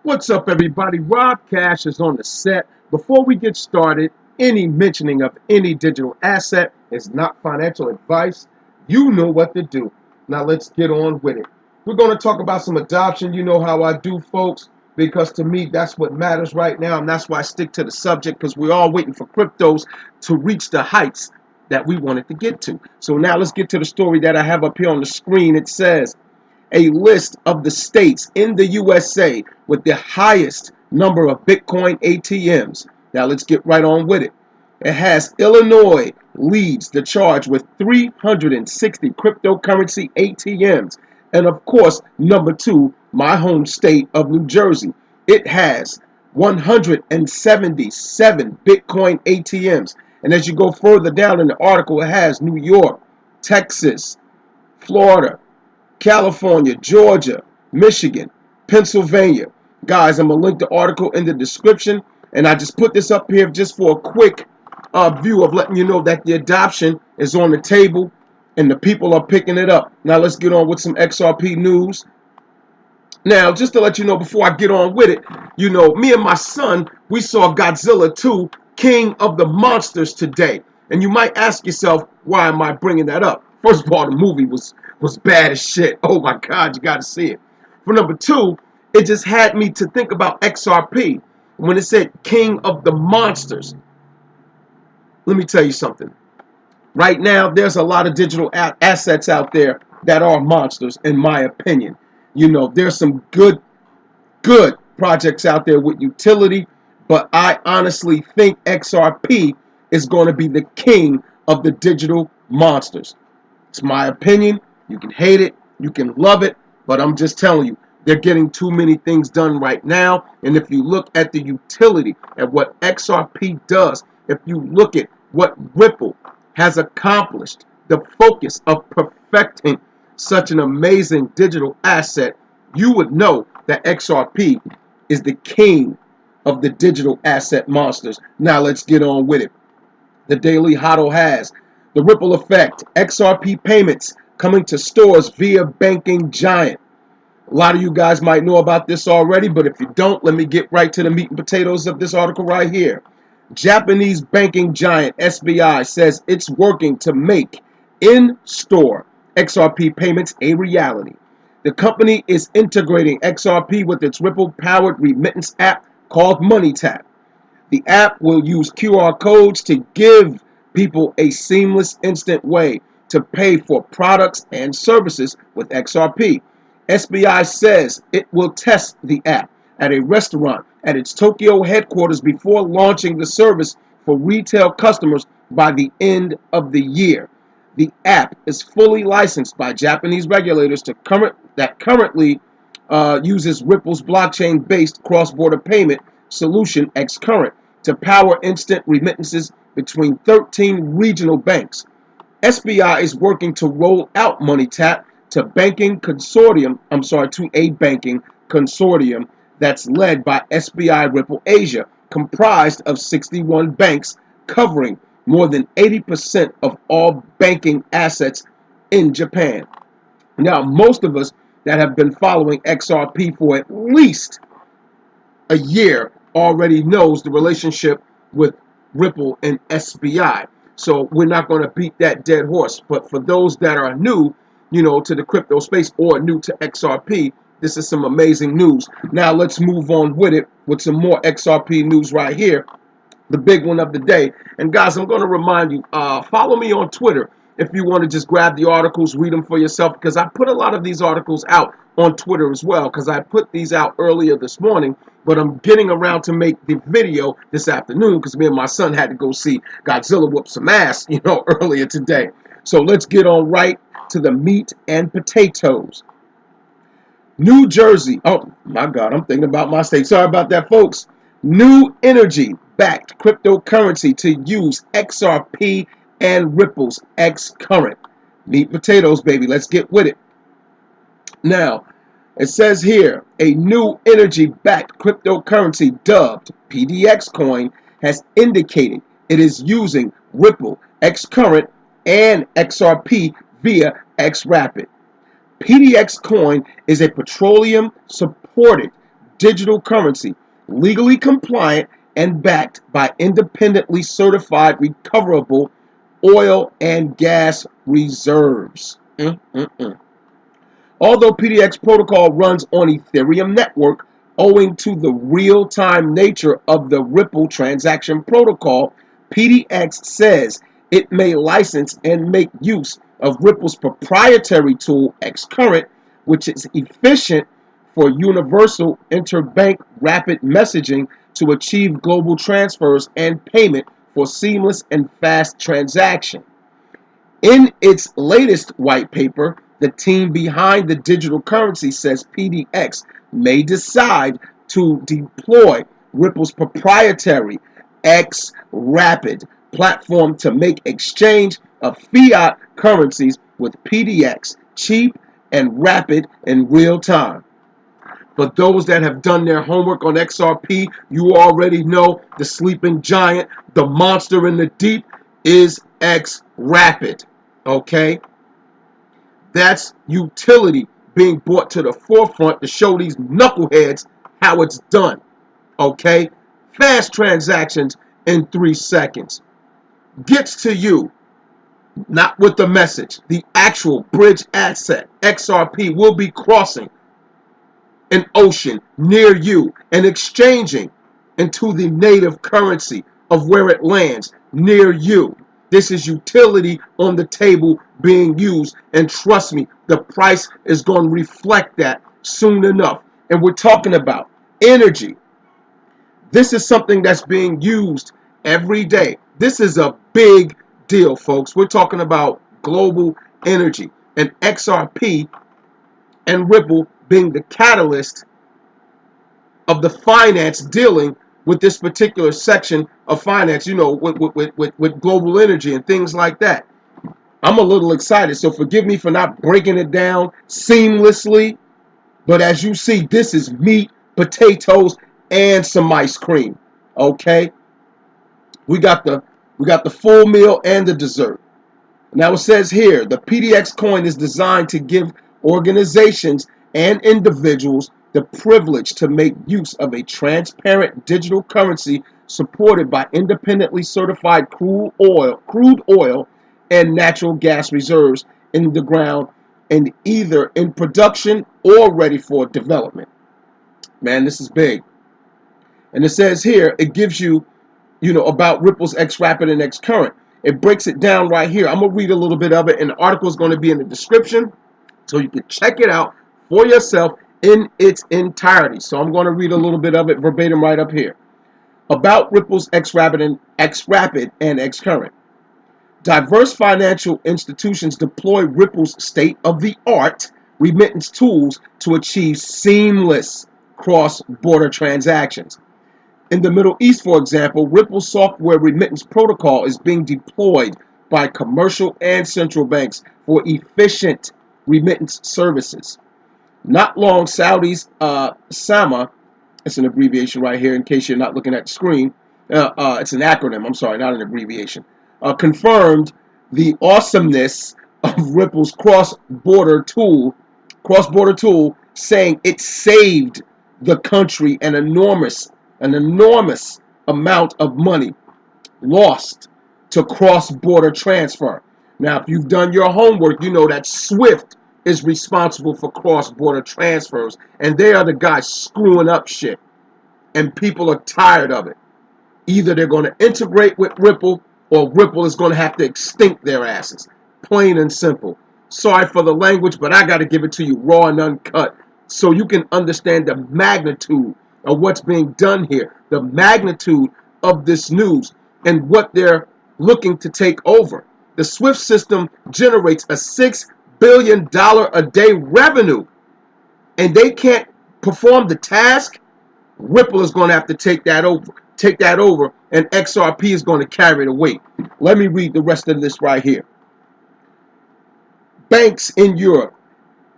What's up, everybody? Rob Cash is on the set. Before we get started, any mentioning of any digital asset is not financial advice. You know what to do. Now let's get on with it. We're going to talk about some adoption. You know how I do, folks, because to me, that's what matters right now, and that's why I stick to the subject, because we're all waiting for cryptos to reach the heights that we wanted to get to. So now let's get to the story that I have up here on the screen. It says, a list of the states in the USA with the highest number of Bitcoin ATMs. Now let's get right on with it. It has Illinois leads the charge with 360 cryptocurrency ATMs. And of course, number two, my home state of New Jersey. It has 177 Bitcoin ATMs. And as you go further down in the article, it has New York, Texas, Florida, California, Georgia, Michigan, Pennsylvania. Guys, I'm going to link the article in the description. And I just put this up here just for a quick view of letting you know that the adoption is on the table and the people are picking it up. Now let's get on with some XRP news. Now, just to let you know before I get on with it, you know, me and my son, we saw Godzilla 2, King of the Monsters today. And you might ask yourself, why am I bringing that up? First of all, the movie was bad as shit. Oh my God, you got to see it. For number two, it just had me to think about XRP when it said King of the Monsters. Let me tell you something. Right now, there's a lot of digital assets out there that are monsters, in my opinion. You know, there's some good projects out there with utility, but I honestly think XRP is going to be the king of the digital monsters. It's my opinion. You can hate it, you can love it, but I'm just telling you, they're getting too many things done right now. And if you look at the utility at what XRP does, if you look at what Ripple has accomplished, the focus of perfecting such an amazing digital asset, you would know that XRP is the king of the digital asset monsters. Now let's get on with it. The Daily Hodl has the ripple effect, XRP payments coming to stores via banking giant. A lot of you guys might know about this already, but if you don't, let me get right to the meat and potatoes of this article right here. Japanese banking giant SBI says it's working to make in-store XRP payments a reality. The company is integrating XRP with its Ripple-powered remittance app called MoneyTap. The app will use QR codes to give people a seamless, instant way to pay for products and services with XRP. SBI says it will test the app at a restaurant at its Tokyo headquarters before launching the service for retail customers by the end of the year. The app is fully licensed by Japanese regulators that currently uses Ripple's blockchain-based cross-border payment solution XCurrent to power instant remittances between 13 regional banks. SBI is working to roll out MoneyTap to a banking consortium that's led by SBI Ripple Asia, comprised of 61 banks covering more than 80% of all banking assets in Japan. Now, most of us that have been following XRP for at least a year already knows the relationship with Ripple and SBI. So we're not going to beat that dead horse. But for those that are new, you know, to the crypto space or new to XRP, this is some amazing news. Now let's move on with it with some more XRP news right here. The big one of the day. And guys, I'm going to remind you, follow me on Twitter if you want to just grab the articles, read them for yourself, because I put a lot of these articles out on Twitter as well, because I put these out earlier this morning, but I'm getting around to make the video this afternoon because me and my son had to go see Godzilla whoop some ass, you know, earlier today. So let's get on right to the meat and potatoes. New Jersey, oh my God, I'm thinking about my state. Sorry about that, folks. New energy backed cryptocurrency to use XRP and Ripple's XCurrent. Meat potatoes, baby. Let's get with it. Now, it says here, a new energy-backed cryptocurrency dubbed PDX coin has indicated it is using Ripple, XCurrent, and XRP via XRapid. PDX coin is a petroleum-supported digital currency, legally compliant and backed by independently certified recoverable oil and gas reserves. Although PDX protocol runs on Ethereum network, owing to the real-time nature of the Ripple transaction protocol, PDX says it may license and make use of Ripple's proprietary tool XCurrent, which is efficient for universal interbank rapid messaging to achieve global transfers and payment for seamless and fast transaction. In its latest white paper, the team behind the digital currency says PDX may decide to deploy Ripple's proprietary XRapid platform to make exchange of fiat currencies with PDX cheap and rapid in real time. For those that have done their homework on XRP, you already know the sleeping giant, the monster in the deep is XRapid. Okay? That's utility being brought to the forefront to show these knuckleheads how it's done. Okay? Fast transactions in 3 seconds. Gets to you, not with the message. The actual bridge asset, XRP, will be crossing an ocean near you and exchanging into the native currency of where it lands near you. This is utility on the table being used, and trust me, the price is going to reflect that soon enough. And we're talking about energy. This is something that's being used every day. This is a big deal, folks. We're talking about global energy, and XRP and Ripple being the catalyst of the finance dealing with this particular section of finance, you know, with global energy and things like that. I'm a little excited, so forgive me for not breaking it down seamlessly, but as you see, this is meat, potatoes, and some ice cream. Okay? We got the full meal and the dessert. Now it says here, the PDX coin is designed to give organizations and individuals the privilege to make use of a transparent digital currency supported by independently certified crude oil and natural gas reserves in the ground and either in production or ready for development. Man, this is big. And it says here, it gives you, about Ripple's XRapid and XCurrent. It breaks it down right here. I'm going to read a little bit of it, and the article is going to be in the description so you can check it out for yourself in its entirety. So I'm going to read a little bit of it verbatim right up here. About Ripple's XRapid and XCurrent. Diverse financial institutions deploy Ripple's state-of-the-art remittance tools to achieve seamless cross-border transactions. In the Middle East, for example, Ripple's software remittance protocol is being deployed by commercial and central banks for efficient remittance services. Not long, Saudi's SAMA, it's an abbreviation right here in case you're not looking at the screen. It's an acronym, I'm sorry, not an abbreviation. Confirmed the awesomeness of Ripple's cross-border tool, saying it saved the country an enormous amount of money lost to cross-border transfer. Now, if you've done your homework, you know that SWIFT is responsible for cross-border transfers, and they are the guys screwing up shit, and people are tired of it. Either they're going to integrate with Ripple, or Ripple is going to have to extinct their asses. Plain and simple. Sorry for the language, but I got to give it to you raw and uncut so you can understand the magnitude of what's being done here, the magnitude of this news, and what they're looking to take over. The SWIFT system generates a $6 billion a day revenue, and they can't perform the task. Ripple is going to have to take that over, and XRP is going to carry the weight. Let me read the rest of this right here. Banks in Europe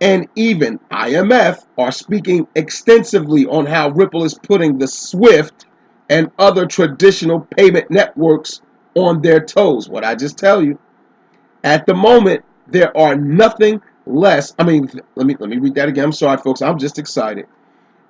and even IMF are speaking extensively on how Ripple is putting the SWIFT and other traditional payment networks on their toes. What I just tell you. At the moment, there are nothing less. Let me read that again. I'm sorry, folks. I'm just excited.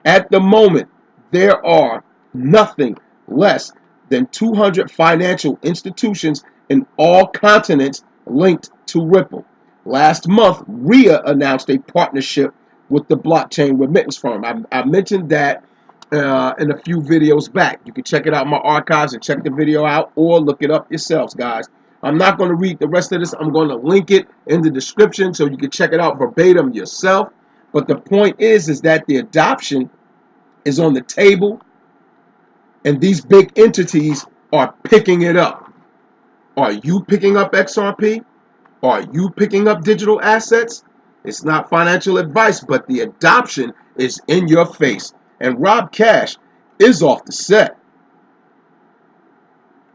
At the moment, there are nothing less than 200 financial institutions in all continents linked to Ripple. Last month, RIA announced a partnership with the blockchain remittance firm. I mentioned that in a few videos back. You can check it out in my archives and check the video out, or look it up yourselves, guys. I'm not going to read the rest of this. I'm going to link it in the description so you can check it out verbatim yourself. But the point is that the adoption is on the table, and these big entities are picking it up. Are you picking up XRP? Are you picking up digital assets? It's not financial advice, but the adoption is in your face. And Rob Cash is off the set.